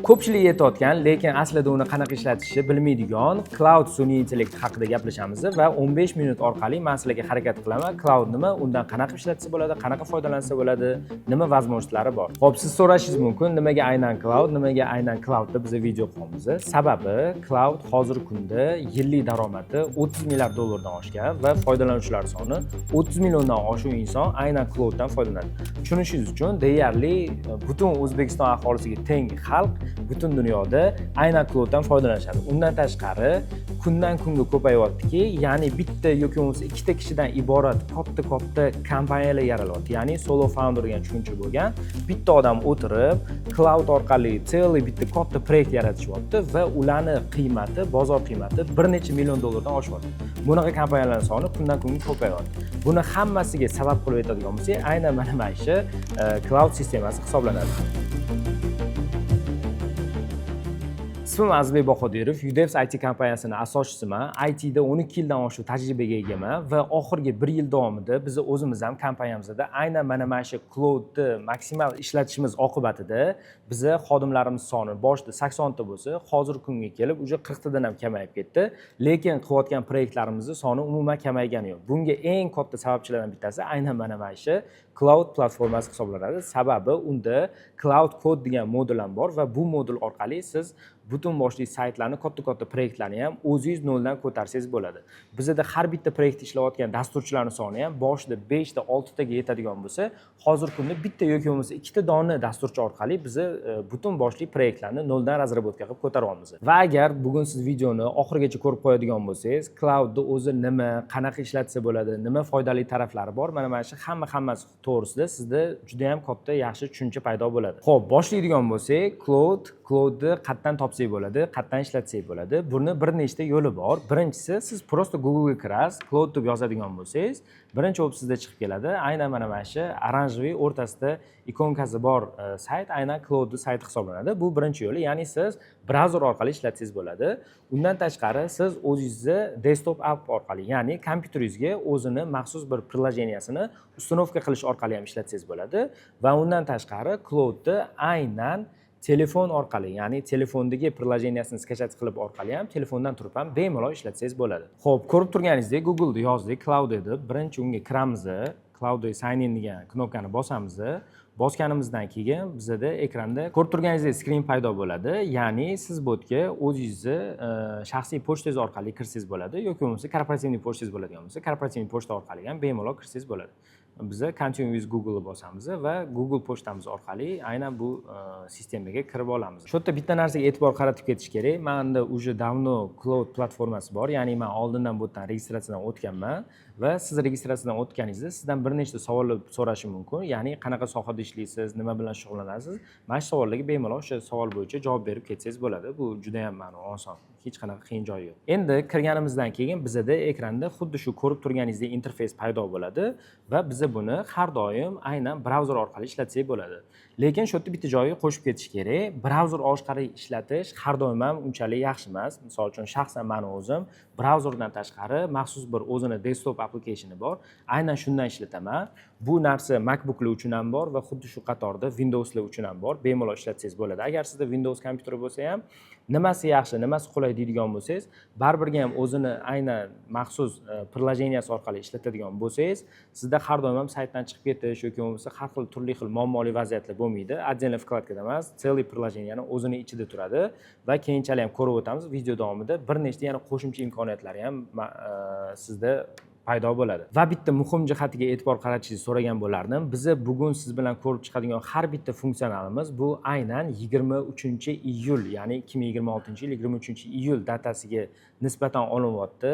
Ko'pchilik aytayotgan, lekin aslida uni qanaqa ishlatishni bilmaydigan cloud sun'iy intellekt haqida gaplashamiz va 15 minut orqali men sizlarga harakat qilaman. Cloud nima, undan qanaqa ishlatsa bo'ladi, qanaqa foydalansa bo'ladi, nima возможностьlari bor. Xo'p, siz so'rashingiz mumkin, nimaga aynan cloudda biz video qilamiz? Sababi cloud hozirgi kunda yillik daromadi 30 milliard dollardan oshgan va foydalanuvchilar soni 30 milliondan oshiq inson aynan clouddan foydalanadi. Tushunishingiz uchun deyarli butun O'zbekiston aholisiga teng xalq butun dunyoda aynan clouddan foydalanishadi. Undan tashqari kundan kunga ko'payyaptiki, ya'ni bitta yoki bo'lmasa ikkita kishidan iborat katta kompaniyalar yaralyapti. Ya'ni solo founder degan tushuncha bo'lgan. Bitta odam o'tirib, cloud orqali bitta katta proyekt yaratishyapti va ularning qiymati, bozor qiymati bir necha million dollardan oshyapti. Bunaqa kompaniyalarning soni kundan kunga ko'payyapti. Buni hammasiga sabab qilib aytadigan bo'lsak, aynan mana shu cloud sistemasi hisoblanadi. İsmim Azizbek Bahodirov, Udevs IT kompaniyasining asoschisiman. ITda 12 yildan oshiq tajribaga egaman va oxirgi 1 yil davomida biz o'zimiz ham kompaniyamizda aynan mana shu cloudni maksimal ishlatishimiz oqibatida biza xodimlarimiz soni boshida 80 ta bo'lsa, hozirgi kunga kelib uje 40 tadan ham kamayib ketdi. Lekin qilayotgan proyektlarimizning soni umuman kamaygani yo'q. Bunga eng katta sababchilardan bittasi aynan mana shu cloud platformasi hisoblanadi. Sababi unda cloud code degan modul ham bor va bu modul orqali siz butun boshli saytlarni, katta proyektlarni ham o'zingiz noldan ko'tarsangiz bo'ladi. Bizda har bitta proyektda ishlayotgan dasturchilarning soni ham boshida 5 ta, 6 taga yetadigan bo'lsa, hozirgi kunda bitta yoki bo'lmasa 2 ta dona dasturchi orqali biz butun boshli proyektlarni noldan razrabotka qilib ko'taryapmiz. Va agar bugun siz videoni oxirigacha ko'rib qo'yadigan bo'lsangiz, cloudni o'zi nima, qanaqa ishlatsa bo'ladi, nima foydali taraflari bor, mana shu hammasi to'g'risida sizda juda ham katta yaxshi tushuncha paydo bo'ladi. Xo'p, boshlaydigan bo'lsak, cloudni qayerdan topsak bo'ladi, qayerdan ishlatsak bo'ladi. Buni bir nechta yo'li bor. Birinchisi, siz prosta Google ga kirasiz, cloud deb yozadigan bo'lsangiz, birinchi bo'lib sizda chiqib keladi. Aynan mana shu oranjiy o'rtasida ikonkasi bor sayt aynan cloud sayti hisoblanadi. Bu birinchi yo'li, ya'ni siz brauzer orqali ishlatsangiz bo'ladi. Undan tashqari siz o'zingizni desktop app orqali, ya'ni kompyuteringizga o'zini maxsus bir prilojeniyasini uстановка qilish orqali ham ishlatsangiz bo'ladi va undan tashqari cloudni aynan telefon orqali, ya'ni telefondagi prilojeniyasini skачать qilib orqali ham telefondan turib ham bemalol ishlatsangiz bo'ladi. Xo'p, ko'rib turganingizdek Google da yozdik, cloud deb. Birinchi unga kiramiz, cloud sign in degan knopkani bosamiz. Bosganimizdan keyin bizda ekranda ko'rib turganingizdek screen paydo bo'ladi. Ya'ni siz bu yerga o'zingizni shaxsiy pochtangiz orqali kirsangiz bo'ladi yoki bo'lmasa korporativ pochtangiz bo'ladigan bo'lsa, korporativ pochta orqali ham bemalol kirsangiz bo'ladi. Biz Continue with Google bosamiz va Google pochtamiz orqali aynan bu sistemaga kirib olamiz. Shu yerda bitta narsaga e'tibor qaratib ketish kerak. Menda уже давно cloud platformasi bor. Ya'ni men oldindan bu yerdan registratsiyadan o'tganman va siz registratsiyadan o'tganingizda sizdan bir nechta savollar so'rashi mumkin. Ya'ni qanaqa sohada ishlaysiz, nima bilan shug'ullanasiz? Mana shu savollarga bemalol o'sha savol bo'yicha javob berib ketsangiz bo'ladi. Bu juda ham oson. Hech qanaqa qiyin joyi yo'q. Endi kirganimizdan keyin bizda ekranda xuddi shu ko'rib turganingizdek interfeys paydo bo'ladi va biz buni har doim aynan brauzer orqali ishlatsak bo'ladi. Lekin shu yerda bitta joyi qo'shib ketish kerak. Brauzer orqali ishlatish har doim ham unchalik yaxshi emas. Misol uchun shaxsan men o'zim brauzerdan tashqari maxsus bir o'zini desktop applikationi bor. Aynan shundan ishlataman. Bu narsa MacBooklar uchun ham bor va xuddi shu qatorda Windowslar uchun ham bor. Bemalol ishlatsangiz bo'ladi. Agar sizda Windows kompyuter bo'lsa ham, nimasi yaxshi, nimasi qulay deydigan bo'lsangiz, baribirga ham o'zini aynan maxsus prilojeniyasi orqali ishlatadigan bo'lsangiz, sizda har doim ham saytdan chiqib ketish yoki bo'lmasa har xil turli xil muammoli vaziyatlar bo'lmaydi. Отдельный вкладкада emas, целый prilojeniyani o'zini ichida turadi va keyinchalik ham ko'rib o'tamiz video davomida bir nechta yana qo'shimcha imkoniyatlari ham sizda paydo bo'ladi. Va bitta muhim jihatiga e'tibor qaratishingizni so'ragan bo'lardim. Biz bugun siz bilan ko'rib chiqadigan har bitta funksionalimiz bu aynan 23-iyul, ya'ni 2026-yil 23-iyul datasiga nisbatan olinyapti.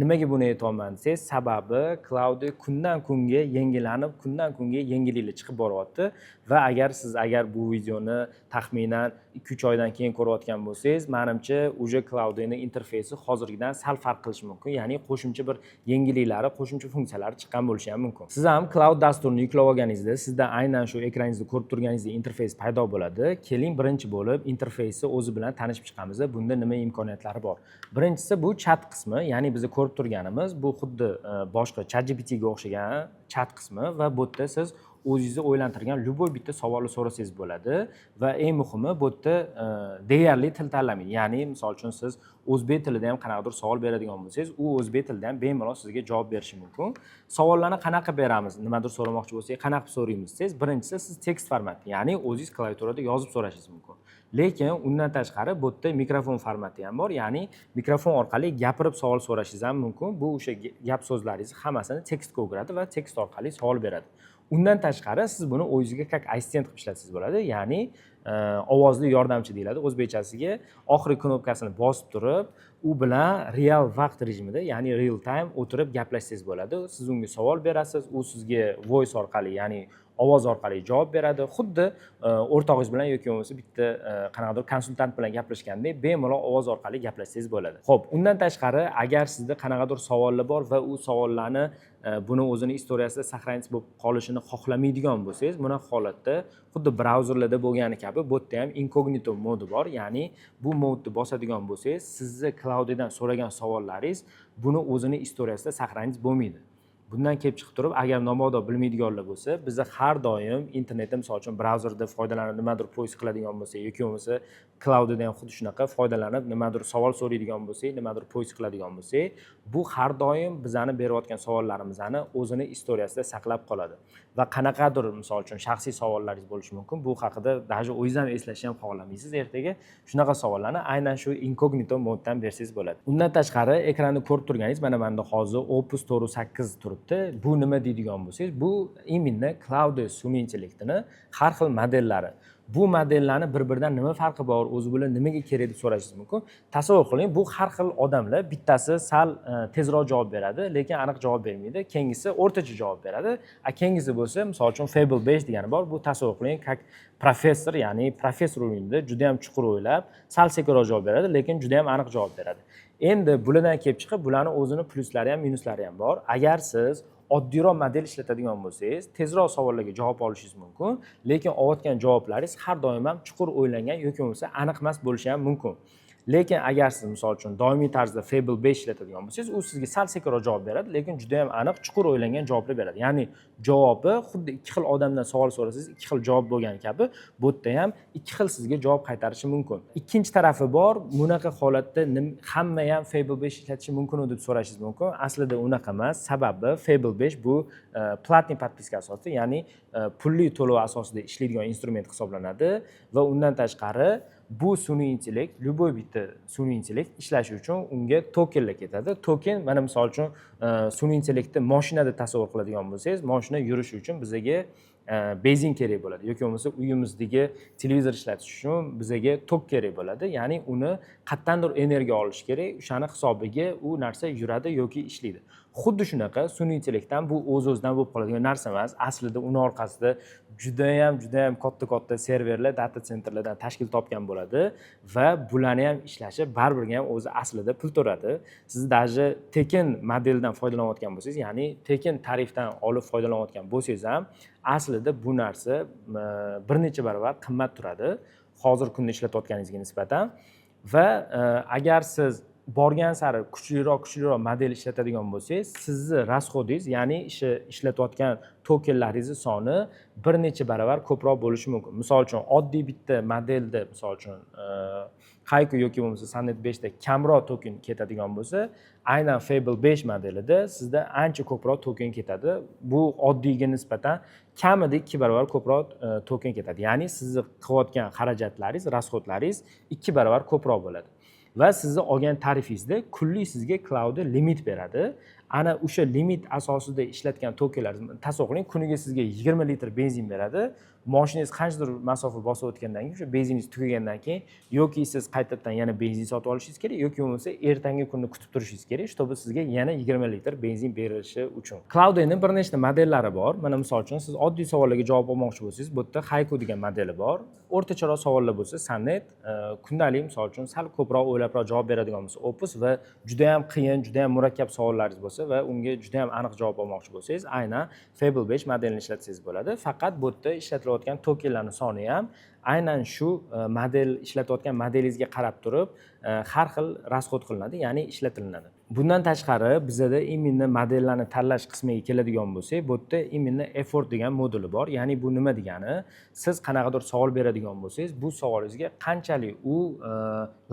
Nimaga buni aytayapman desangiz, sababi cloud kundan kunga yangilanib, kundan kunga yangiliklar chiqib boryapti va agar bu videoni taxminan 2-3 oydan keyin ko'rayotgan bo'lsangiz, menimcha uje cloudning interfeysi hozirgidan sal farq qilishi mumkin. Ya'ni qo'shimcha bir yangiliklar, qo'shimcha funksiyalar chiqqan bo'lishi ham mumkin. Siz ham cloud dasturini yuklab olganingizda, sizda aynan shu ekraningizda ko'rib turganingizdek interfeys paydo bo'ladi. Keling birinchi bo'lib interfeysni o'zi bilan tanishib chiqamiz. Bunda nima imkoniyatlari bor? Birinchisi bu chat qismi, ya'ni biz ko'rib turganimiz bu xuddi boshqa ChatGPT ga o'xshagan chat qismi va bu yerda siz o'zingizni o'ylantirgan любой bitta savolni so'rasangiz bo'ladi va eng muhimi bu yerda deyarli til tanlamaydi. Ya'ni misol uchun siz o'zbek tilida ham qanaqadir savol beradigan bo'lsangiz, u o'zbek tilida ham bemalol sizga javob berishi mumkin. Savollarni qanaqa beramiz, nimadir so'ramoqchi bo'lsangiz, qanaqa so'raymiz desangiz, birinchisi siz tekst formatda, ya'ni o'zingiz klaviaturada yozib so'rashingiz mumkin. Lekin undan tashqari bu yerda mikrofon formati ham bor, ya'ni mikrofon orqali gapirib savol so'rashingiz ham mumkin. Bu o'sha gap so'zlaringizni hammasini tekstga o'giradi va tekst orqali savol beradi. Undan tashqari siz buni o'zingizga как assistent qilib ishlatsangiz bo'ladi, ya'ni ovozli yordamchi deyiladi o'zbekchasiga. Oxirgi knopkasini bosib turib, u bilan real vaqt rejimida, ya'ni real time o'tirib gaplashsangiz bo'ladi. Siz unga savol berasiz, u sizga voice orqali, ya'ni ovoz orqali javob beradi. Xuddi o'rtog'ingiz bilan yoki bo'lmasa bitta qanaqadir konsultant bilan gaplashgandek bemalol ovoz orqali gaplashsangiz bo'ladi. Xo'p, undan tashqari agar sizda qanaqadir savollar bor va u savollarni buni o'zini istoriyasida saqlanib bo'lib qolishini xohlamaydigan bo'lsangiz, bunaqa holatda xuddi brauzerlarda bo'lgani kabi bu yerda ham incognito modi bor. Ya'ni bu modni bosadigan bo'lsangiz, sizni clouddan so'ragan savollaringiz buni o'zini istoriyasida saqlanib bo'lmaydi. Bundan kelib chiqib turib, agar mabodo bilmaydiganlar bo'lsa, biz har doim internetda misol uchun brauzerda foydalanib nimadir poyst qiladigan bo'lsa yoki bo'lmasa cloudda ham xuddi shunaqa foydalanib nimadir savol so'raydigan bo'lsak, nimadir poyst qiladigan bo'lsak, bu har doim bizani berayotgan savollarimizni o'zini istoriyasida saqlab qoladi. Va qanaqadir misol uchun shaxsiy savollaringiz bo'lishi mumkin. Bu haqida даже o'zingiz ham eslashni ham xohlamaysiz ertaga. Shunaqa savollarni aynan shu incognito moddan bersangiz bo'ladi. Undan tashqari ekranni ko'rib turganingiz, mana menda hozir Opus Toru 8 turibdi. Bu nima deydigan bo'lsangiz, bu imенно cloud sun'iy intellektining har xil modellari. Bu modellarni bir-biridan nima farqi bor, o'zi bilan nimaga kerak deb so'rashingiz mumkin. Tasavvur qiling, bu har xil odamlar, bittasi sal tezroq javob beradi, lekin aniq javob bermaydi. Keyingisi o'rtacha javob beradi. Keyingisi bo'lsa, misol uchun Fable 5 degani bor. Bu tasavvur qiling, как professor, ya'ni professor o'yinida juda ham chuqur o'ylab, sal sekinroq javob beradi, lekin juda ham aniq javob beradi. Endi bulardan kelib chiqib, bularning o'zini pluslari ham, minuslari ham bor. Agar siz oddiyroq model ishlatadigan bo'lsangiz, tezroq savollarga javob olishingiz mumkin, lekin olayotgan javoblaringiz har doim ham chuqur o'ylangan yoki bo'lmasa aniq emas bo'lishi ham mumkin. Lekin agar siz misol uchun doimiy tarzda Fable 5 ishlatadigan bo'lsangiz, u sizga sal sekinroq javob beradi, lekin juda ham aniq, chuqur o'ylangan javoblar beradi. Ya'ni javobi xuddi ikki xil odamdan savol so'rasangiz, ikki xil javob bo'lgani kabi, bu yerda ham ikki xil sizga javob qaytarishi mumkin. Ikkinchi tarafi bor, bunaqa holatda hamma ham Fable 5 ishlatishi mumkin deb so'rashingiz mumkin. Aslida unaqa emas. Sababi Fable 5 bu platin podpiska asosida, ya'ni pulli to'lov asosida ishlaydigan instrument hisoblanadi va undan tashqari bu sun'iy intellekt, любой bitta sun'iy intellekt ishlashi uchun unga tokenlar ketadi. Token, mana misol uchun sun'iy intellektni mashinada tasavvur qiladigan bo'lsangiz, mashina yurishi uchun bizga benzin kerak bo'ladi yoki bo'lmasa uyimizdagi televizor ishlatish uchun bizga tok kerak bo'ladi. Ya'ni uni qayerdandir energiya olish kerak, o'shani hisobiga u narsa yuradi yoki ishlaydi. Xuddi shunaqa sun'iy intellektdan bu o'z-o'zidan bo'lib qoladigan narsa emas. Aslida uni orqasida juda ham katta serverlar, data centerlardan tashkil topgan bo'ladi va bularni ham ishlashi baribir ham o'zi aslida pul to'ladi. Siz даже tekin modeldan foydalanayotgan bo'lsangiz, ya'ni tekin tarifdan olib foydalanayotgan bo'lsangiz ham aslida bu narsa bir necha barobar qimmat turadi hozirgi kunda ishlatayotganingizga nisbatan. Va agar siz borgan sari kuchliroq model ishlatadigan bo'lsangiz, sizni rasxodingiz, ya'ni ishlatayotgan tokenlaringiz soni bir necha barobar ko'proq bo'lishi mumkin. Misol uchun oddiy bitta modelda, misol uchun Haiku yoki bo'lmasa Sonnet 5 da kamroq token ketadigan bo'lsa, aynan Fable 5 modelida sizda ancha ko'proq token ketadi. Bu oddiyga nisbatan kamida 2 barobar ko'proq token ketadi. Ya'ni sizni qilayotgan xarajatlaringiz, rasxodlaringiz 2 barobar ko'proq bo'ladi. Va sizni olgan tarifingizda kunlik sizga cloud limit beradi. Ana o'sha limit asosida ishlatgan tokenlar, tasavvur qiling, kuniga sizga 20 litr benzin beradi. Mashinangiz qanchadir masofa bosib o'tgandan keyin, o'sha benziningiz tugagandan keyin yoki siz qaytadan yana benzin sotib olishingiz kerak yoki bo'lmasa ertangi kunni kutib turishingiz kerak, чтобы sizga yana 20 litr benzin berilishi uchun. Cloud'ning bir nechta modellari bor. Mana misol uchun siz oddiy savollarga javob olmoqchi bo'lsangiz, bu yerda Haiku degan modeli bor. O'rtacharoq savollar bo'lsa Sonnet, kundalik misol uchun sal ko'proq o'ylabroq javob beradigan bo'lsa Opus va juda ham qiyin, juda ham murakkab savollaringiz bo'lsa va unga juda ham aniq javob olmoqchi bo'lsangiz, aynan Fable 5 modelini ishlatsangiz bo'ladi. Faqat bu yerda ishlatilayotgan tokenlarning soni ham aynan shu model ishlatayotgan modelingizga qarab turib har xil расход qilinadi, ya'ni ishlatilinadi. Bundan tashqari bizada imенно modellarni tanlash qismiga keladigan bo'lsak, bu yerda imенно effort degan moduli bor. Ya'ni bu nima degani? Siz qanaqadir savol beradigan bo'lsangiz, bu savolingizga qanchalik u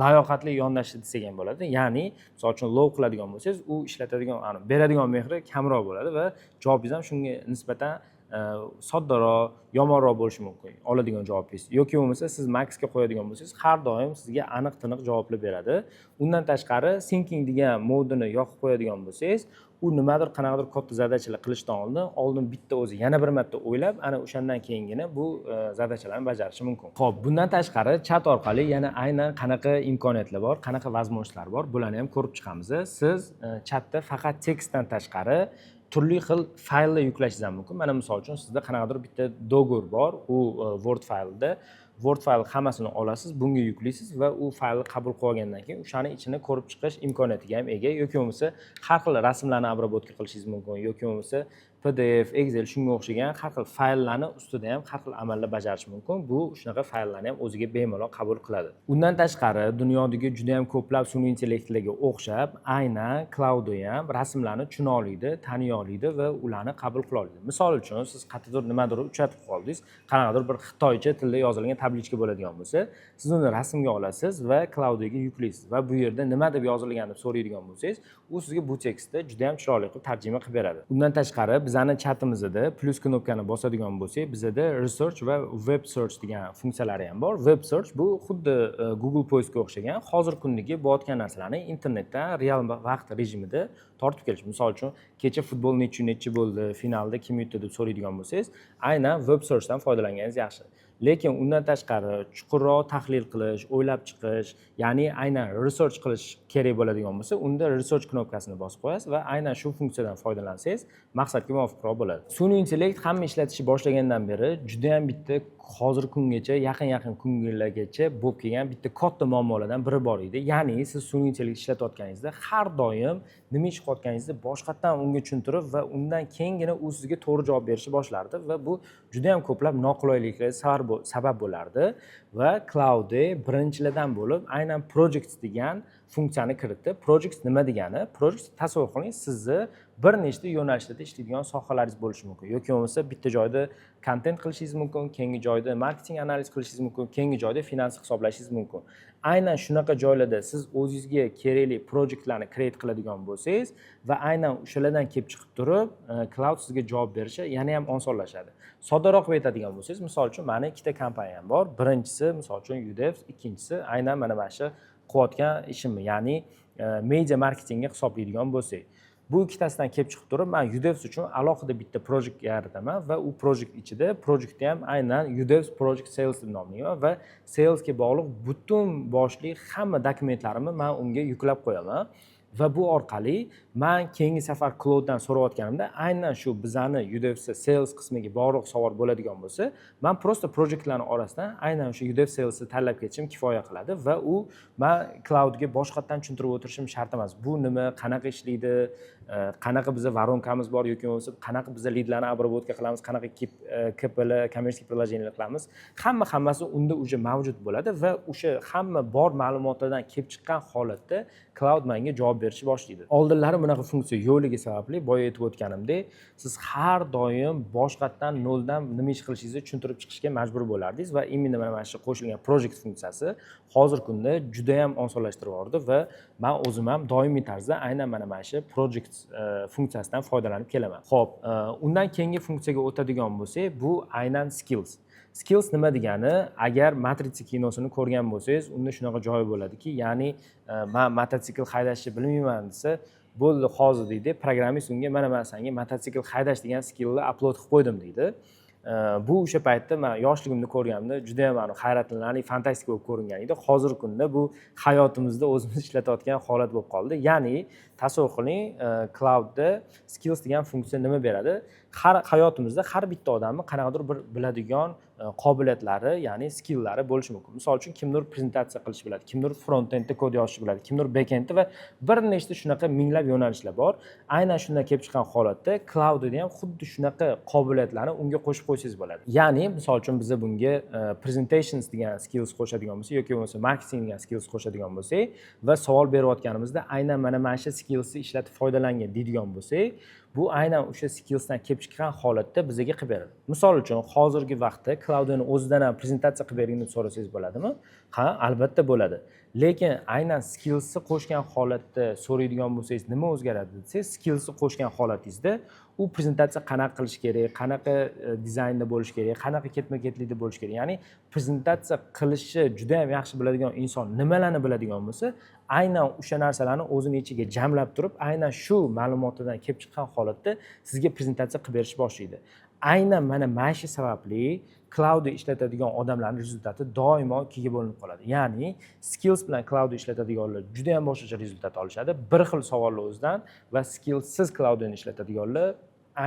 layoqatli yondashdi desak ham bo'ladi. Ya'ni, misol uchun low qiladigan bo'lsangiz, u ishlatadigan, beradigan mehri kamroq bo'ladi va javobingiz ham shunga nisbatan soddaroq, yomonroq bo'lishi mumkin oladigan javobingiz. Yoki bo'lmasa siz maxga qo'yadigan bo'lsangiz, har doim sizga aniq-tiniq javoblar beradi. Undan tashqari thinking degan modini yoqib qo'yadigan bo'lsangiz, u nimadir qanaqadir katta zadachalar qilishdan oldin bitta o'zi yana bir marta o'ylab, ana o'shandan keyingina bu zadachalarni bajarishi mumkin. Xo'p, bundan tashqari chat orqali yana aynan qanaqa imkoniyatlar bor, qanaqa возможностьlar bor, bularni ham ko'rib chiqamiz. Siz chatda faqat tekstdan tashqari turli xil fayllar yuklashingiz ham mumkin. Mana misol uchun sizda qanaqadir bitta dogur bor, u Word faylida. Word fayl hammasini olasiz, bunga yuklaysiz va u faylni qabul qilib olgandan keyin o'shani ichini ko'rib chiqish imkoniyatiga ham ega. Yoki bo'lmasa har xil rasmlarni обработка qilishingiz mumkin, yoki bo'lmasa PDF, Excel shunga o'xshagan har xil fayllarni ustida ham har xil amallar bajarish mumkin. Bu shunaqa fayllarni ham o'ziga bemalol qabul qiladi. Undan tashqari dunyodagi juda ham ko'plab sun'iy intellektlarga o'xshab, aynan Cloud ham rasmlarni tushuna oladi, taniy oladi va ularni qabul qila oladi. Misol uchun siz qayerdadir nimadir uchratib qoldingiz, qanaqadir bir xitoycha tilda yozilgan tablichka bo'ladigan bo'lsa, siz uni rasmga olasiz va Cloudga yuklaysiz va bu yerda nima deb yozilganini so'raydigan bo'lsangiz, u sizga bu tekstni juda ham chiroyli qilib tarjima qilib beradi. Undan tashqari bizani chatimizda plus knopkani bosadigan bo'lsak, bizda research va web search degan funksiyalari ham bor. Web search bu xuddi Google poistga o'xshagan hozirgi kundagi bo'layotgan narsalarni internetdan real vaqt rejimida tortib kelish. Misol uchun, kecha futbol necha bo'ldi, finalda kim yutdi deb so'raydigan bo'lsangiz, aynan web searchdan foydalanganingiz yaxshi. Lekin undan tashqari chuqurroq tahlil qilish, o'ylab chiqish, ya'ni aynan research qilish kerak bo'ladigan bo'lsa, unda research knopkasini bosib qo'yasiz va aynan shu funksiyadan foydalansangiz, maqsadga muvofiqroq bo'ladi. Sun'iy intellekt hamma ishlatishni boshlagandan beri juda ham bitta hozirgi kungacha, yaqin kunlargacha bo'lib kelgan bitta katta muammolardan biri bor edi. Ya'ni siz sun'iy intellekt ishlatayotganingizda har doim nima ish qilayotganingizni boshqatdan unga tushuntirib va undan keyingina u sizga to'g'ri javob berishni boshlardi va bu juda ham ko'plab noqulayliklarga sabab bo'lardi va Cloud birinchilardan bo'lib aynan projects degan funksiyani kiritdi. Projects nima degani? Projects tasavvur qiling, sizni bir nechta yo'nalishlarda ishlaydigan sohalaringiz bo'lishi mumkin. Yoki bo'lmasa bitta joyda kontent qilishingiz mumkin, keyingi joyda marketing analiz qilishingiz mumkin, keyingi joyda finans hisoblashingiz mumkin. Aynan shunaqa joylarda siz o'zingizga kerakli proyektlarni create qiladigan bo'lsangiz va aynan o'shalardan kelib chiqib turib, Cloud sizga javob berishi yana ham osonlashadi. Soddaroq qilib aytadigan bo'lsangiz, misol uchun meni ikkita kompaniyam bor. Birinchisi misol uchun UDevs, ikkinchisi aynan mana shu qilayotgan ishimni, ya'ni media marketingga hisoblaydigan bo'lsak. Bu ikkitasidan kelib chiqib turib, men UDevs uchun alohida bitta projekt yarataman va u projekt ichida projektni ham aynan UDevs Project Sales deb nomlayman va salesga bog'liq butun boshli hamma dokumentlarimni men unga yuklab qo'yaman. Va bu orqali men keyingi safar Clouddan so'rayotganimda aynan shu bizani UDevs sales qismiga bog'liq savol bo'ladigan bo'lsa, men prosta projektlarning orasidan aynan shu UDevs salesni tanlab ketishim kifoya qiladi va u men Cloudga boshqatdan tushuntirib o'tirishim shart emas. Bu nima, qanaqa ishlaydi, qanaqa bizning varonkamiz bor yoki bo'lmasa qanaqa biz leadlarni обработка qilamiz, qanaqa KPL, kommersiy приложениялар qilamiz. Hammasi unda уже mavjud bo'ladi va o'sha hamma bor ma'lumotlardan kelib chiqqan holatda Cloud menga javob berishni boshlaydi. Oldinlari bunaqa funksiya yo'qligi sababli boya aytib o'tganimdek, siz har doim boshqatdan noldan nima ish qilishingizni tushuntirib chiqishga majbur bo'lardingiz va imенно mana shu qo'shilgan project funksiyasi hozirgi kunda juda ham osonlashtirib yubordi va men o'zim ham doimiy tarzda aynan mana shu project funksiyasidan foydalanib kelaman. Xo'p, undan keyingi funksiyaga o'tadigan bo'lsak, bu aynan skills. Skills nima degani? Agar Matrica kinosini ko'rgan bo'lsangiz, unda shunaqa joyi bo'ladiki, ya'ni men mototsikl haydashni bilmayman desa, bo'ldi hozir deydi, programmist unga mana men senga mototsikl haydash degan skillni upload qilib qo'ydim deydi. Bu o'sha paytda men yoshligimda ko'rganimda juda ham hayratlanarli, fantastik bo'lib ko'ringan edi. Hozirgi kunda bu hayotimizda o'zimiz ishlatayotgan holat bo'lib qoldi. Ya'ni tasavvur qiling, Cloudda skills degan funksiya nima beradi? har hayotimizda har bitta odamni qanaqadir bir biladigan qobiliyatlari, ya'ni skilllari bo'lishi mumkin. Misol uchun kimdir prezentatsiya qilish biladi, kimdir front-endda kod yozishni biladi, kimdir back-endda va bir nechta shunaqa minglab yo'nalishlar bor. Aynan shundan kelib chiqqan holatda cloudda ham xuddi shunaqa qobiliyatlarni unga qo'shib qo'ysangiz bo'ladi. Ya'ni misol uchun biz bunga presentations degan skills qo'shadigan bo'lsak yoki bo'lmasa marketing degan skills qo'shadigan bo'lsak va savol berayotganimizda aynan mana shu skillsni ishlatib foydalangin deydigan bo'lsak, bu aynan o'sha skillsdan kelib chiqqan holatda bizga qilib beradi. Misol uchun hozirgi vaqtda cloudni o'zidan ham prezentatsiya qilib bering deb so'rasangiz bo'ladimi? Ha, albatta bo'ladi. Lekin aynan skillsni qo'shgan holatda so'raydigan bo'lsangiz nima o'zgaradi desangiz, skillsni qo'shgan holatingizda u prezentatsiya qanaqa qilish kerak, qanaqa dizaynda bo'lish kerak, qanaqa ketma-ketlikda bo'lish kerak. Ya'ni prezentatsiya qilishni juda ham yaxshi biladigan inson nimalarni biladigan bo'lsa, aynan o'sha narsalarni o'zini ichiga jamlab turib, aynan shu ma'lumotdan kelib chiqqan holatda sizga prezentatsiya qilib berishni boshlaydi. Aynan mana shu sababli cloudni ishlatadigan odamlarning rezultati doimo ikkiga bo'linib qoladi. Ya'ni skills bilan cloudni ishlatadiganlar juda ham boshqacha rezultat olishadi. Bir xil savollar o'zidan va skillsiz cloudni ishlatadiganlar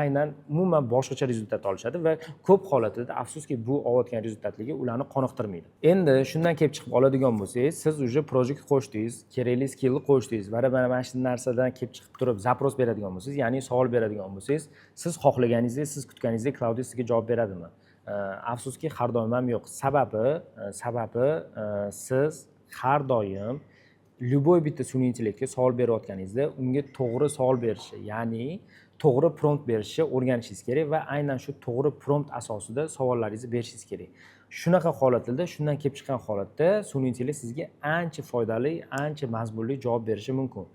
aynan umuman boshqacha rezultat olishadi va ko'p holatlarda afsuski bu olayotgan rezultatligi ularni qoniqtirmaydi. Endi shundan kelib chiqib oladigan bo'lsangiz, siz уже project qo'shdingiz, kerakli skillni qo'shdingiz va mana shu narsadan kelib chiqib turib zapros beradigan bo'lsangiz, ya'ni savol beradigan bo'lsangiz, siz xohlaganingizdek, siz kutganingizdek cloud sizga javob beradimi? Afsuski har doim ham yo'q. Sababi siz har doim любой bitta sun'iy intellektga savol berayotganingizda unga to'g'ri savol berishi, ya'ni to'g'ri prompt berishni o'rganishingiz kerak va aynan shu to'g'ri prompt asosida savollaringizni berishingiz kerak. Shunaqa holatlarda, shundan kelib chiqqan holatda sun'iy intellekt sizga ancha foydali, ancha mazmunli javob berishi mumkin.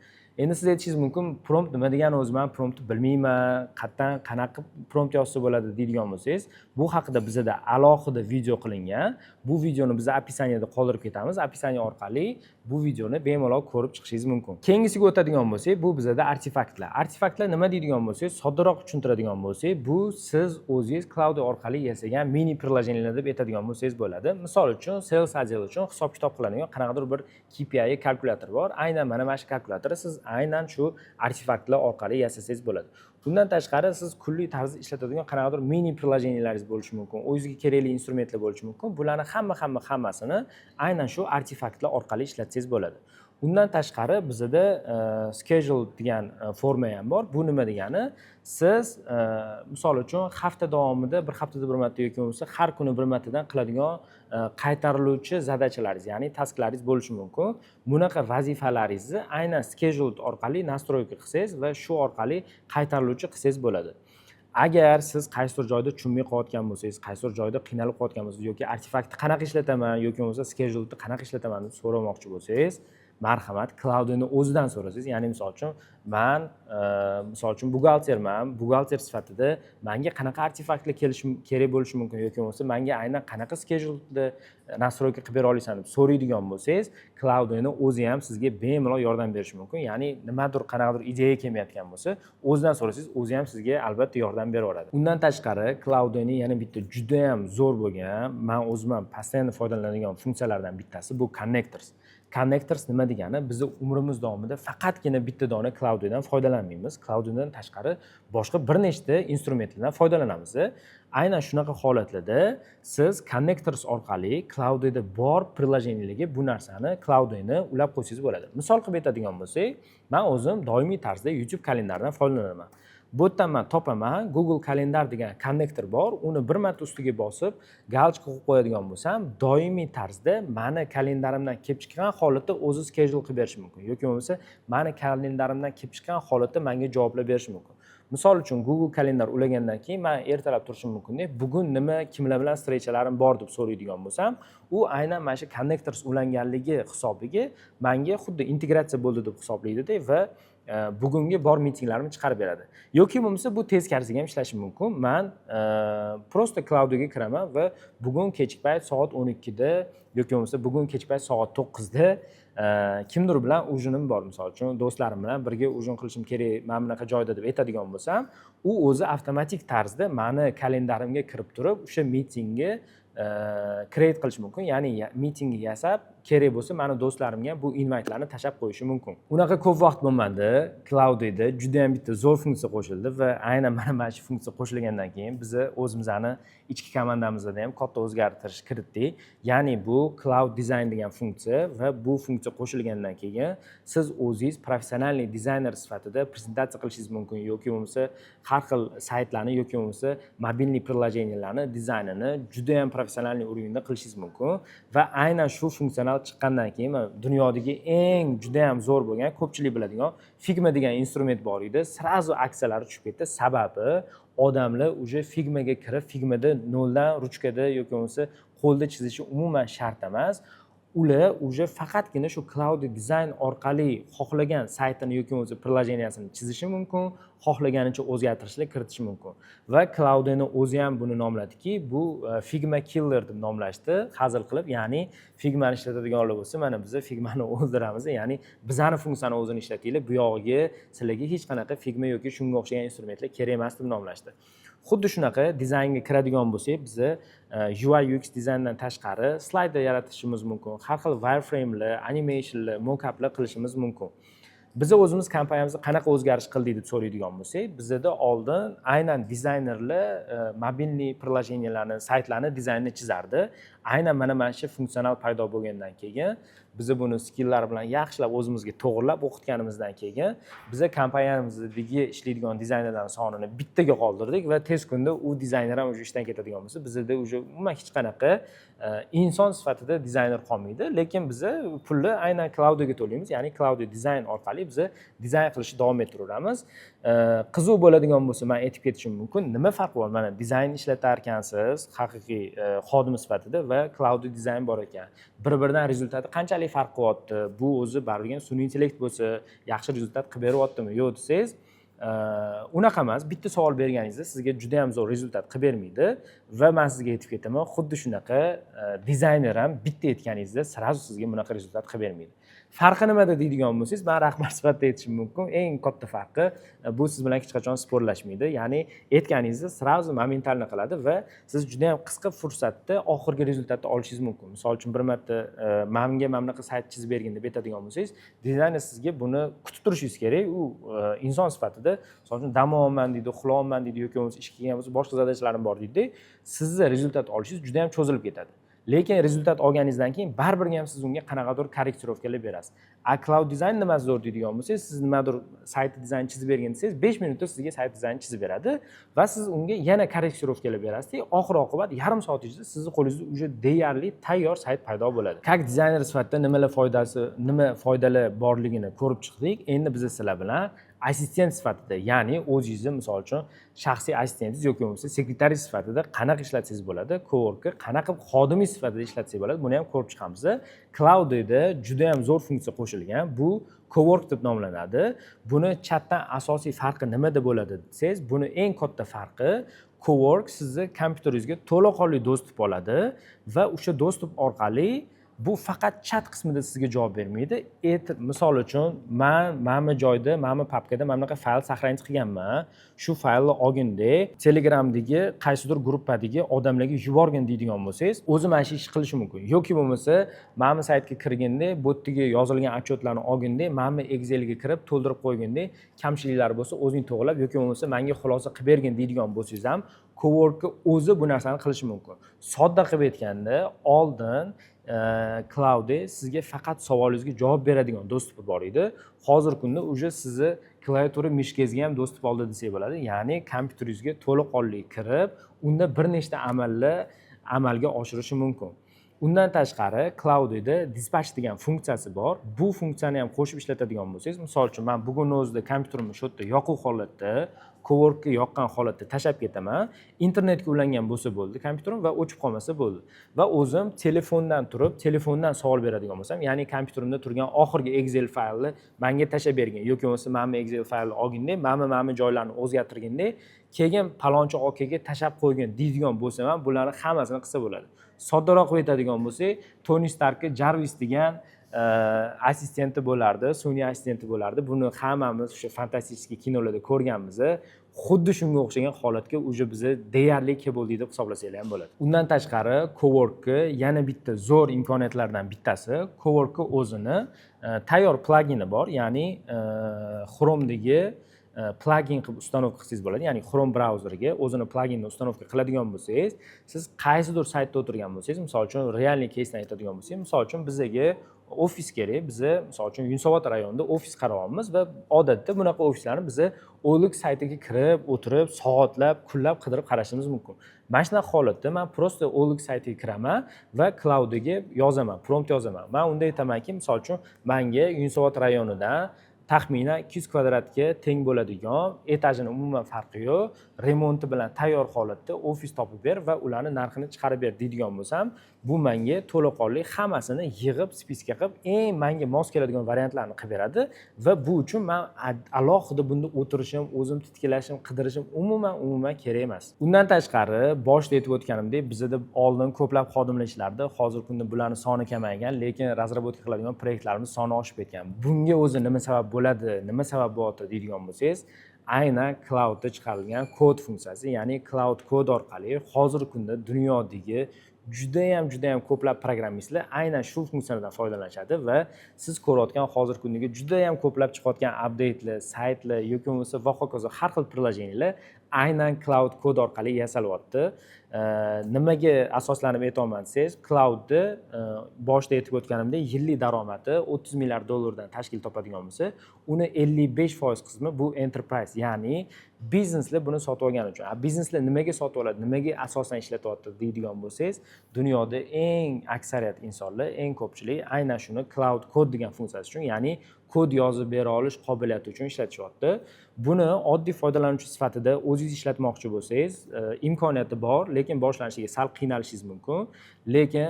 Endi siz aytishingiz mumkin, prompt nima degani o'zi, men promptni bilmayman, qayerdan qanaqa prompt yozsa bo'ladi deydigan bo'lsangiz, bu haqida bizda alohida video qilingan. Bu videoni biz opisaniyada qoldirib ketamiz. Opisaniya orqali bu videoni bemalol ko'rib chiqishingiz mumkin. Keyingisiga o'tadigan bo'lsak, bu bizda artefaktlar. Artefaktlar nima deydigan bo'lsak, soddaroq tushuntiradigan bo'lsak, bu siz o'zingiz cloud orqali yasagan mini приложениялар deb aytadigan bo'lsangiz bo'ladi. Misol uchun, sales отдел uchun hisob-kitob qiladigan qanaqadir bir KPI kalkulyator bor. Aynan mana shu kalkulyatorni siz aynan shu artefaktlar orqali yasasangiz bo'ladi. Bundan tashqari siz kunlik tarzda ishlatadigan qanaqadir mini приложенияларingiz bo'lishi mumkin, o'zingizga kerakli instrumentlar bo'lishi mumkin. Bularni hammasini aynan shu artefaktlar orqali ishlatsangiz bo'ladi. Undan tashqari bizda schedule degan forma ham bor. Bu nima degani? Siz misol uchun hafta davomida bir haftada bir marta yoki bo'lmasa har kuni bir martadan qiladigan qaytariluvchi zadachalaringiz, ya'ni tasklaringiz bo'lishi mumkin. Bunaqa vazifalaringizni aynan schedule orqali nastroyka qilsangiz va shu orqali qaytariluvchi qilsangiz bo'ladi. Agar siz qaysidir joyda tushunmay qolayotgan bo'lsangiz, qaysidir joyda qiynalib qolayotgan bo'lsangiz yoki artefaktni qanaqa ishlataman yoki bo'lmasa scheduleni qanaqa ishlataman deb so'ramoqchi bo'lsangiz, marhamat, cloudni o'zidan so'rasangiz, ya'ni misol uchun buxgalterman, buxgalter sifatida menga qanaqa artefaktlar kerak bo'lishi mumkin yoki bo'lmasa menga aynan qanaqa scheduleni nastroyka qilib bera olasan deb so'raydigan bo'lsangiz, cloudni o'zi ham sizga bemalol yordam berishi mumkin. Ya'ni nimadir qanaqadir ideya kelmayotgan bo'lsa, o'zidan so'rasangiz, o'zi ham sizga albatta yordam bera oladi. Undan tashqari, cloudni yana bitta juda ham zo'r bo'lgan, men o'zim ham постоянно foydalanadigan funksiyalardan bittasi bu connectors. Connectors nima degani? Biz umrimiz davomida faqatgina bitta dona clouddan foydalanmaymiz. Clouddan tashqari boshqa bir nechta instrumentlardan foydalanamiz. Aynan shunaqa holatlarda siz connectors orqali cloudda bor приложенияларga bu narsani cloudni ulab qo'ysangiz bo'ladi. Misol qilib aytadigan bo'lsak, men o'zim doimiy tarzda YouTube kalendardan foydalanaman. Bu yerdan men topaman, Google kalendar degan konnektor bor, uni bir marta ustiga bosib, galchka qo'yib qo'yadigan bo'lsam, doimiy tarzda meni kalendarimdan kelib chiqqan holatda o'zi schedule qilib berishi mumkin yoki bo'lmasa, meni kalendarimdan kelib chiqqan holatda menga javoblar berishi mumkin. Misol uchun Google kalendar ulagandan keyin men ertalab turishim mumkin-da, bugun nima, kimlar bilan strechalarim bor deb so'raydigan bo'lsam, u aynan mana shu connectors ulanganligi hisobiga menga xuddi integratsiya bo'ldi deb hisoblaydi-da va bugungi bor mitinglarimni chiqarib beradi. Yoki bo'lmasa bu teskarisiga ham ishlashi mumkin. Men prosta cloudga kiraman va bugun kechki payt soat 12 da yoki bo'lmasa bugun kechki payt soat 9 da kimdir bilan ujunim bor, misol uchun do'stlarim bilan birga ujun qilishim kerak, men bunaqa joyda deb aytadigan bo'lsam, u o'zi avtomatik tarzda meni kalendarimga kirib turib, o'sha mitingga create qilish mumkin. Ya'ni mitingni yasab, kerak bo'lsa mani do'stlarimga bu invite'larni tashlab qo'yishi mumkin. Unaqa ko'p vaqt bo'lmadi. Cloud'da juda ham bitta zo'r funksiya qo'shildi va aynan mana shu funksiya qo'shilgandan keyin biz o'zimizni ichki komandamizda ham katta o'zgartirish kiritdik. Ya'ni bu Cloud Design degan funksiya va bu funksiya qo'shilgandan keyin siz o'zingiz professional dizayner sifatida prezentatsiya qilishingiz mumkin yoki bo'lmasa har xil saytlarni yoki bo'lmasa mobilniy приложенияларni dizaynini juda ham professional uровеньda qilishingiz mumkin va aynan shu funksional chiqqandan keyin dunyodagi eng juda ham zo'r bo'lgan ko'pchilik biladigan Figma degan instrument bor edi. Srazu aksiyalari tushib ketdi. Sababi odamlar уже Figmaga kirib, Figmada noldan ruchkada yoki bo'lmasa qo'lda chizishi umuman shart emas. Ular уже faqatgina shu Cloud Design orqali xohlagan saytini yoki bo'lmasa приложениясini chizishi mumkin, xohlaganicha o'zgartirishlar kiritishi mumkin. Va Cloud'ni o'zi ham buni nomladiki, bu Figma killer deb nomlashdi, hazil qilib, ya'ni Figmani ishlatadiganlar bo'lsa, mana biz Figmani o'ldiramiz, ya'ni bizani funksiyani o'zini ishlatinglar, bu yog'iga sizlarga hech qanaqa Figma yoki shunga o'xshagan instrumentlar kerak emas deb nomlashdi. Xuddi shunaqa dizaynga kiradigan bo'lsak, biz UI UX dizayndan tashqari slaydlar yaratishimiz mumkin. Har xil wireframe'lar, animationlar, mockuplar qilishimiz mumkin. Biz o'zimiz kompaniyamizda qanaqa o'zgarish qildik deb so'raydigan bo'lsak, bizda oldin aynan dizaynerlar mobilniy приложенияларni, saytlarni dizaynini chizardi. Aynan mana shu funksional paydo bo'lgandan keyin biz buni skilllar bilan yaxshilab o'zimizga to'g'rilab o'qitganimizdan keyin biz kompaniyamizdagi ishlaydigan dizaynerlarning sonini bittaga qoldirdik va tez kunda u dizayner ham ishdan ketadigan bo'lsa, bizda umuman hech qanaqa inson sifatida dizayner qolmaydi, lekin biz pulni aynan Cloud'ga to'laymiz, ya'ni Cloud Design orqali biz dizayn qilishni davom ettiraveramiz. Qiziq bo'ladigan bo'lsa, men aytib ketishim mumkin, nima farqi bor? Mana dizayn ishlatar ekansiz, haqiqiy xodim sifatida va Cloud Design bor ekan. Bir-biridan rezultati qanchalik farq qilyapti? Bu o'zi baribir sun'iy intellekt bo'lsa, yaxshi rezultat qilib beryaptimi? Yo'q desangiz, unaqa emas. Bitta savol berganingizda sizga juda ham zo'r rezultat qilib bermaydi va men sizga aytib ketaman, xuddi shunaqa dizayner ham bitta aytganingizda sirazu sizga bunaqa rezultat qilib bermaydi. Farqi nimada deydigan bo'lsangiz, men rahbar sifatida aytishim mumkin. Eng katta farqi bu siz bilan hech qachon sporlashmaydi. Ya'ni aytganingizda sirazu momentalni qiladi va siz juda ham qisqa fursatda oxirgi rezultatni olishingiz mumkin. Misol uchun bir marta menga mana bunaqa sayt chizib bergin deb aytadigan bo'lsangiz, dizayner sizga buni kutib turishingiz kerak. U inson sifatida, misol uchun dam olaman deydi, uxlayapman deydi yoki bo'lmasa ishga kelgan bo'lsa boshqa zadachlarim bor deydi. Sizni rezultat olishingiz juda ham cho'zilib ketadi. Lekin rezultat olganingizdan keyin baribir ham siz unga qanaqadir korrektirovkalar berasiz. Cloud Design nima zo'r deydigan bo'lsangiz, siz nimadir sayt dizayn chizib bergin desangiz, 5 minutda sizga sayt dizayn chizib beradi va siz unga yana korrektirovkalar berasiz. Oxir-oqibat yarim soat ichida sizning qo'lingizda уже deyarli tayyor sayt paydo bo'ladi. Как dizayner sifatida nima foydali borligini ko'rib chiqdik. Endi biz sizlar bilan assistent sifatida, ya'ni o'zingizni misol uchun shaxsiy assistentingiz yoki bo'lmasa sekretariy sifatida qanaqa ishlatsangiz bo'ladi, coworker qanaqa xodimiy sifatida ishlatsangiz bo'ladi, buni ham ko'rib chiqamiz. Cloud'da juda ham zo'r funksiya qo'shilgan. Bu cowork deb nomlanadi. Buni chatdan asosiy farqi nimada bo'ladi desangiz, buni eng katta farqi cowork sizni kompyuteringizga to'laqonli dostуп oladi va o'sha dostуп orqali bu faqat chat qismida sizga javob bermaydi. Misol uchun mana joyda, mana papkada mana bunaqa fayl saqlanib qilganman. Shu faylni olganda Telegramdagi qaysidir gruppadagi odamlarga yuborgin deydigan bo'lsangiz, o'zi mana shu ish qilishi mumkin. Yoki bo'lmasa, mana saytga kirganda, bu yerga yozilgan otchetlarni olganda, mana Excelga kirib to'ldirib qo'yganda, kamchiliklari bo'lsa o'zing to'g'rilab yoki bo'lmasa menga xulosa qilib bergin deydigan bo'lsangiz ham, coworker o'zi bu narsani qilishi mumkin. Sodda qilib aytganda, oldin Cloud sizga faqat savolingizga javob beradigan do'stupi bor edi. Hozirgi kunda уже sizni klaviatura mishkangizga ham do'stup oldi desak bo'ladi. Ya'ni kompyuteringizga to'laqonli kirib, unda bir nechta amallar amalga oshirishi mumkin. Undan tashqari Cloud'da dispatch degan funksiyasi bor. Bu funksiyani ham qo'shib ishlatadigan bo'lsangiz, misol uchun men bugun o'zida kompyuterimni shu yerda yoquv holatda, coworkga yoqqan holatda tashab ketaman. Internetga ulangan bo'lsa bo'ldi kompyuterim va o'chib qolmasa bo'ldi. Va o'zim telefondan turib, telefondan savol beradigan bo'lsam, ya'ni kompyuterimda turgan oxirgi Excel faylni menga tashab bergin yoki bo'lmasa mana Excel faylni olganda, mana joylarni o'zgartirganda, keyin palonchi okaga tashab qo'ygin deydigan bo'lsam ham, bularni hammasini qilsa bo'ladi. Soddaroq qilib aytadigan bo'lsak, Tony Starkka Jarvis degan assistenti bo'lardi, sun'iy assistenti bo'lardi. Buni hammamiz o'sha fantastik kinolarda ko'rganmiz. Xuddi shunga o'xshagan holatga уже bizni deyarli kelib bo'ldik deb hisoblasanglar ham bo'ladi. Undan tashqari Cowork'ni yana bitta zo'r imkoniyatlardan bittasi, Cowork'ni o'zini tayyor plagini bor, ya'ni Chrome'dagi plagin qilib ustanovka qilsangiz bo'ladi. Ya'ni Chrome brauzeriga o'zini plaginni ustanovka qiladigan bo'lsangiz, siz qaysidir saytda o'tirgan bo'lsangiz, misol uchun realniy keysdan aytadigan bo'lsak, misol uchun bizga ofis kerak. Biza misol uchun Yunusobod rayonida ofis qaryapmiz va odatda bunaqa ofislarni biza o'lik saytiga kirib, o'tirib, soatlab, kunlab qidirib qarashimiz mumkin. Mana shunaqa holatda men prosta o'lik saytiga kiraman va cloudga yozaman, prompt yozaman. Men unda aytamanki, misol uchun menga Yunusobod rayonidan taxminan 200 kvadratga teng bo'ladigan, etajini umuman farqi yo'q, remonti bilan tayyor holatda ofis topib ber va ularni narxini chiqarib ber deydigan bo'lsam, bu menga to'laqonli hammasini yig'ib, spiska qilib, eng menga mos keladigan variantlarni qilib beradi va bu uchun men alohida bunda o'tirishim, o'zim titkilashim, qidirishim umuman kerak emas. Undan tashqari, boshida aytib o'tganimdek, bizda oldin ko'plab xodimlar ishlardi. Hozirgi kunda bularning soni kamaygan, lekin razrabotka qiladigan proyektlarimiz soni oshib ketgan. Bunga o'zi nima sabab bo'ladi, nima sabab bo'lyapti deydigan bo'lsangiz, aynan cloudda chiqarilgan kod funksiyasi, ya'ni cloud kod orqali hozirgi kunda dunyodagi judayam ko'plab programmistlar aynan shu funksiyadan foydalanishadi va siz ko'rayotgan hozirgi kundagi judayam ko'plab chiqayotgan update'lar, saytlar yoki bo'lmasa va hokazo har xil prilojeniylar aynan cloud kod orqali yasalyapti. Nimaga asoslanib aytaman desangiz, cloudda boshida aytib o'tganimdek yillik daromadi 30 milliard dollardan tashkil topadigan bo'lsa, uni 55% qismi bu enterprise, ya'ni bizneslar buni sotib olgani uchun. Bizneslar nimaga sotib oladi, nimaga asosan ishlatyapti deydigan bo'lsangiz, dunyoda eng aksariyat insonlar, eng ko'pchilik aynan shuni cloud kod degan funksiyasi uchun, ya'ni kod yozib bera olish qobiliyati uchun ishlatishyapti. Buni oddiy foydalanuvchi sifatida o'zingiz ishlatmoqchi bo'lsangiz, imkoniyati bor, lekin boshlanishiga sal qiynalishingiz mumkin. Lekin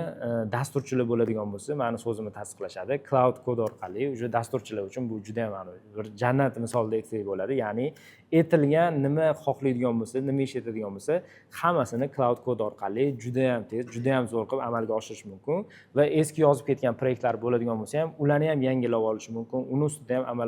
dasturchilar bo'ladigan bo'lsa, meni so'zimni tasdiqlashadi. Cloud kod orqali o'sha dasturchilar uchun bu juda ham bir jannat misolida aytsak bo'ladi. Ya'ni aytilgan nima xohlaydigan bo'lsa, nima ish etadigan bo'lsa, hammasini cloud kod orqali juda ham tez, juda ham zo'r qilib amalga oshirish mumkin va eski yozib ketgan proyektlar bo'ladigan bo'lsa ham, ularni ham yangilab olish mumkin. Uni ustida ham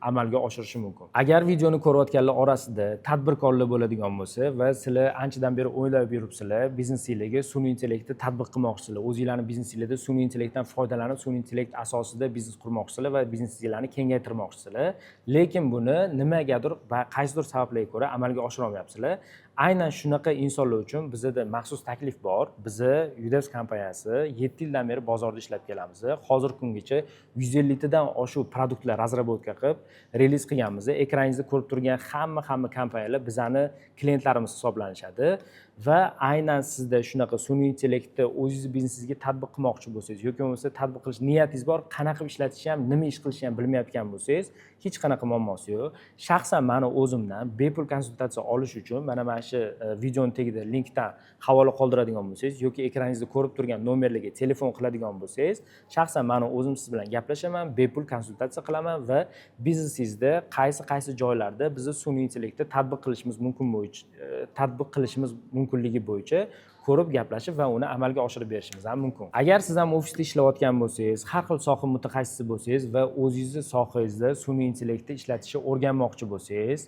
amalga oshirishi mumkin. Agar videoni ko'rayotganlar orasida tadbirkorlar bo'ladigan bo'lsa va sizlar anchadan beri o'ylab yuribsizlar, biznesingizga sun'iy intellektni tatbiq qilmoqchisizlar, o'zingizlarning biznesingizda sun'iy intellektdan foydalanib, sun'iy intellekt asosida biznes qurmoqchisizlar va biznesingizlarni kengaytirmoqchisizlar, lekin buni nimagadir va qaysidir sabablarga ko'ra amalga oshira olmayapsizlar. Aynan shunaqa insonlar uchun bizda maxsus taklif bor. Biza Udevs kompaniyasi 7 yildan beri bozorda ishlab kelamiz. Hozirgi kungacha 150 tadan oshiq produktlar razrabotka qilib reliz qilganmiz. Ekraningizda ko'rib turgan hamma kompaniyalar bizani klientlarimiz hisoblanishadi va aynan sizda shunaqa sun'iy intellektni o'zingiz biznesingizga tatbiq qilmoqchi bo'lsangiz yoki bo'lmasa tatbiq qilish niyatingiz bor, qanaqa qilib ishlatishni ham, nima ish qilishni ham bilmayotgan bo'lsangiz, hech qanaqa muammosi yo'q. Shaxsan meni o'zimdan bepul konsultatsiya olish uchun mana shu videoning tagida linkdan havola qoldiradigan bo'lsangiz yoki ekraningizda ko'rib turgan nomerlarga telefon qiladigan bo'lsangiz, shaxsan meni o'zim siz bilan gaplashaman, bepul konsultatsiya qilaman va biznesingizda qaysi joylarda biz sun'iy intellektni tatbiq qilishimiz mumkinligi bo'yicha ko'rib gaplashib va uni amalga oshirib berishimiz ham mumkin. Agar siz ham ofisda ishlayotgan bo'lsangiz, har xil soha mutaxassisi bo'lsangiz va o'zingizning sohangizda sun'iy intellektni ishlatishni o'rganmoqchi bo'lsangiz,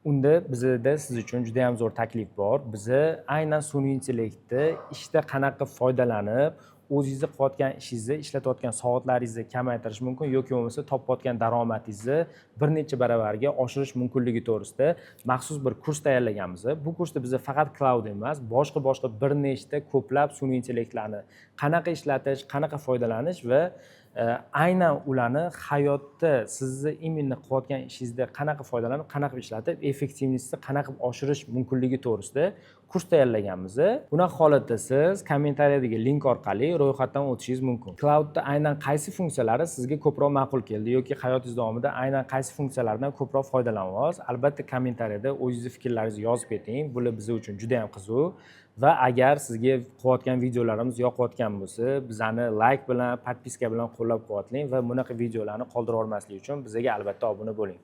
unda bizda siz uchun juda ham zo'r taklif bor. Biza aynan sun'iy intellektni ishda qanaqa foydalanib, o'zingizni qilayotgan ishingizni, ishlatayotgan soatlaringizni kamaytirish mumkin yoki bo'lmasa topayotgan daromadingizni bir necha baravarga oshirish mumkinligi to'g'risida maxsus bir kurs tayyorlaganmiz. Bu kursda biz faqat cloud emas, boshqa bir nechta ko'plab sun'iy intellektlarni qanaqa ishlatish, qanaqa foydalanish va aynan ularni hayotda sizni imенно qilayotgan ishingizda qanaqa foydalanib, qanaqa ishlatib, effektivlikni qanaqa oshirish mumkinligi to'g'risida kurs tayyorlaganmiz. Bunaqa holatda siz kommentariyadagi link orqali ro'yxatdan o'tishingiz mumkin. Cloudda aynan qaysi funksiyalari sizga ko'proq ma'qul keldi yoki hayotingiz davomida aynan qaysi funksiyalardan ko'proq foydalanyapsiz? Albatta kommentariyada o'zingiz fikrlaringizni yozib keting. Bular biz uchun juda ham qiziq. Va agar sizga qilayotgan videolarimiz yoqayotgan bo'lsa, bizani like bilan, podpiska bilan qo'llab-quvvatlang va bunaqa videolarni qoldirib olmaslik uchun bizga albatta obuna bo'ling.